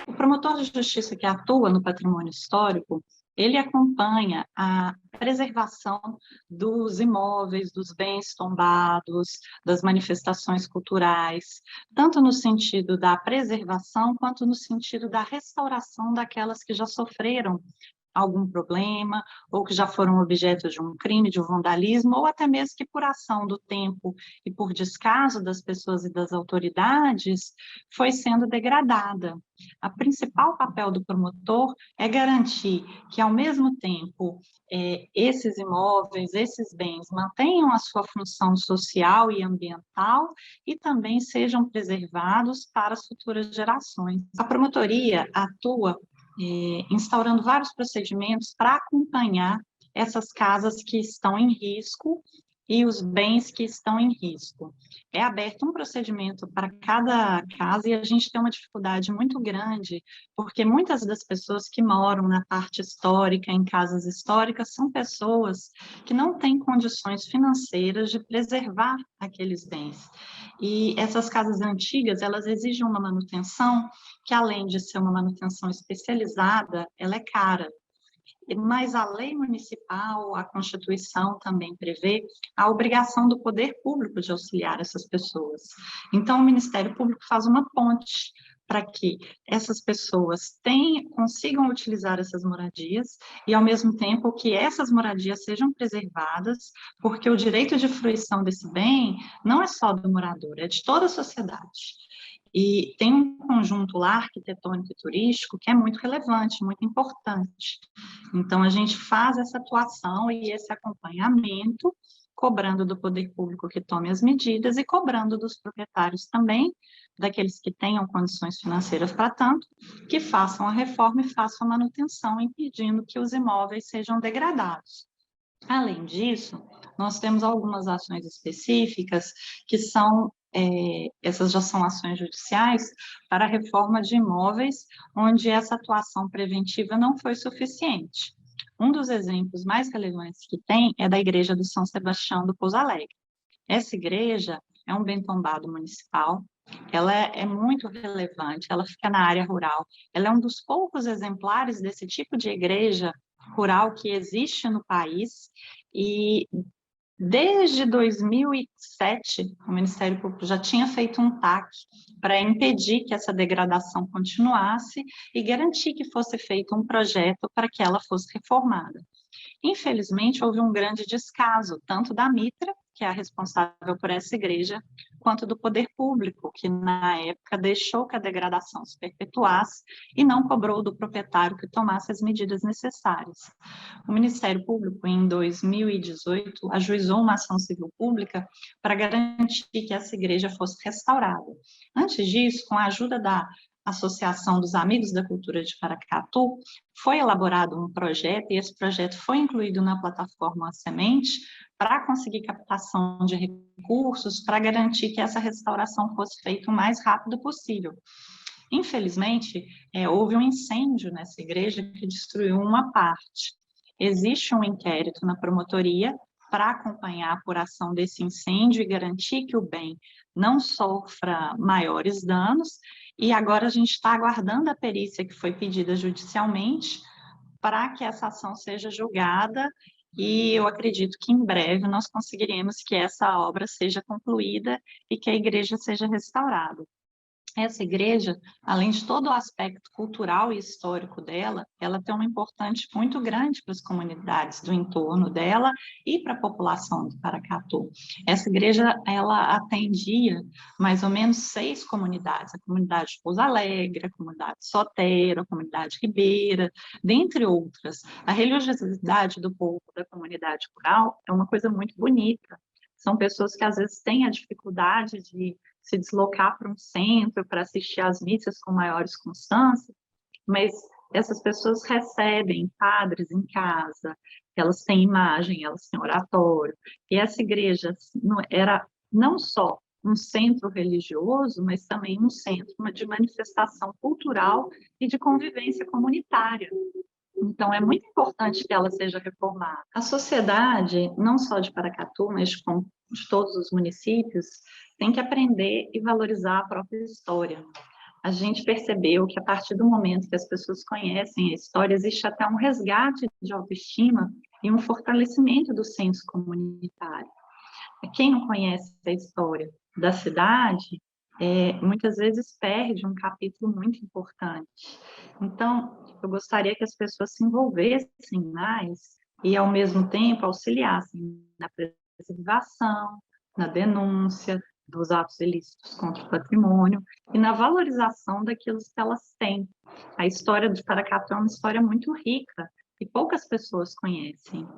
O promotor de justiça que atua no patrimônio histórico, ele acompanha a preservação dos imóveis, dos bens tombados, das manifestações culturais, tanto no sentido da preservação, quanto no sentido da restauração daquelas que já sofreram algum problema, ou que já foram objeto de um crime, de um vandalismo, ou até mesmo que por ação do tempo e por descaso das pessoas e das autoridades, foi sendo degradada. O principal papel do promotor é garantir que, ao mesmo tempo, esses imóveis, esses bens mantenham a sua função social e ambiental e também sejam preservados para as futuras gerações. A promotoria atua instaurando vários procedimentos para acompanhar essas casas que estão em risco e os bens que estão em risco. É aberto um procedimento para cada casa e a gente tem uma dificuldade muito grande, porque muitas das pessoas que moram na parte histórica, em casas históricas, são pessoas que não têm condições financeiras de preservar aqueles bens. E essas casas antigas, elas exigem uma manutenção que, além de ser uma manutenção especializada, ela é cara. Mas a lei municipal, a Constituição também prevê a obrigação do poder público de auxiliar essas pessoas. Então, o Ministério Público faz uma ponte para que essas pessoas consigam utilizar essas moradias e, ao mesmo tempo, que essas moradias sejam preservadas, porque o direito de fruição desse bem não é só do morador, é de toda a sociedade. E tem um conjunto lá, arquitetônico e turístico, que é muito relevante, muito importante. Então, a gente faz essa atuação e esse acompanhamento, cobrando do poder público que tome as medidas e cobrando dos proprietários também, daqueles que tenham condições financeiras para tanto, que façam a reforma e façam a manutenção, impedindo que os imóveis sejam degradados. Além disso, nós temos algumas ações específicas que são, essas já são ações judiciais para a reforma de imóveis onde essa atuação preventiva não foi suficiente. Um dos exemplos mais relevantes que tem é da Igreja do São Sebastião do Pouso Alegre. Essa igreja é um bem tombado municipal, ela é muito relevante, ela fica na área rural, ela é um dos poucos exemplares desse tipo de igreja rural que existe no país, e desde 2007 o Ministério Público já tinha feito um TAC para impedir que essa degradação continuasse e garantir que fosse feito um projeto para que ela fosse reformada. Infelizmente, houve um grande descaso, tanto da Mitra, que é a responsável por essa igreja, quanto do poder público, que na época deixou que a degradação se perpetuasse e não cobrou do proprietário que tomasse as medidas necessárias. O Ministério Público, em 2018, ajuizou uma ação civil pública para garantir que essa igreja fosse restaurada. Antes disso, com a ajuda da Associação dos Amigos da Cultura de Paracatu, foi elaborado um projeto, e esse projeto foi incluído na plataforma Semente, para conseguir captação de recursos, para garantir que essa restauração fosse feita o mais rápido possível. Infelizmente, houve um incêndio nessa igreja que destruiu uma parte. Existe um inquérito na promotoria para acompanhar a apuração desse incêndio e garantir que o bem não sofra maiores danos, e agora a gente está aguardando a perícia que foi pedida judicialmente para que essa ação seja julgada, e eu acredito que em breve nós conseguiremos que essa obra seja concluída e que a igreja seja restaurada. Essa igreja, além de todo o aspecto cultural e histórico dela, ela tem uma importância muito grande para as comunidades do entorno dela e para a população de Paracatu. Essa igreja, ela atendia mais ou menos 6 comunidades: a comunidade de Pouso Alegre, a comunidade Sotero, a comunidade Ribeira, dentre outras. A religiosidade do povo da comunidade rural é uma coisa muito bonita. São pessoas que às vezes têm a dificuldade de se deslocar para um centro para assistir às missas com maiores constâncias, mas essas pessoas recebem padres em casa, elas têm imagem, elas têm oratório, e essa igreja era não só um centro religioso, mas também um centro de manifestação cultural e de convivência comunitária. Então, é muito importante que ela seja reformada. A sociedade, não só de Paracatu, mas como de todos os municípios, tem que aprender e valorizar a própria história. A gente percebeu que a partir do momento que as pessoas conhecem a história, existe até um resgate de autoestima e um fortalecimento do senso comunitário. Quem não conhece a história da cidade, muitas vezes perde um capítulo muito importante. Então, eu gostaria que as pessoas se envolvessem mais e, ao mesmo tempo, auxiliassem na preservação, na denúncia dos atos ilícitos contra o patrimônio e na valorização daquilo que elas têm. A história de Paracatu é uma história muito rica e poucas pessoas conhecem.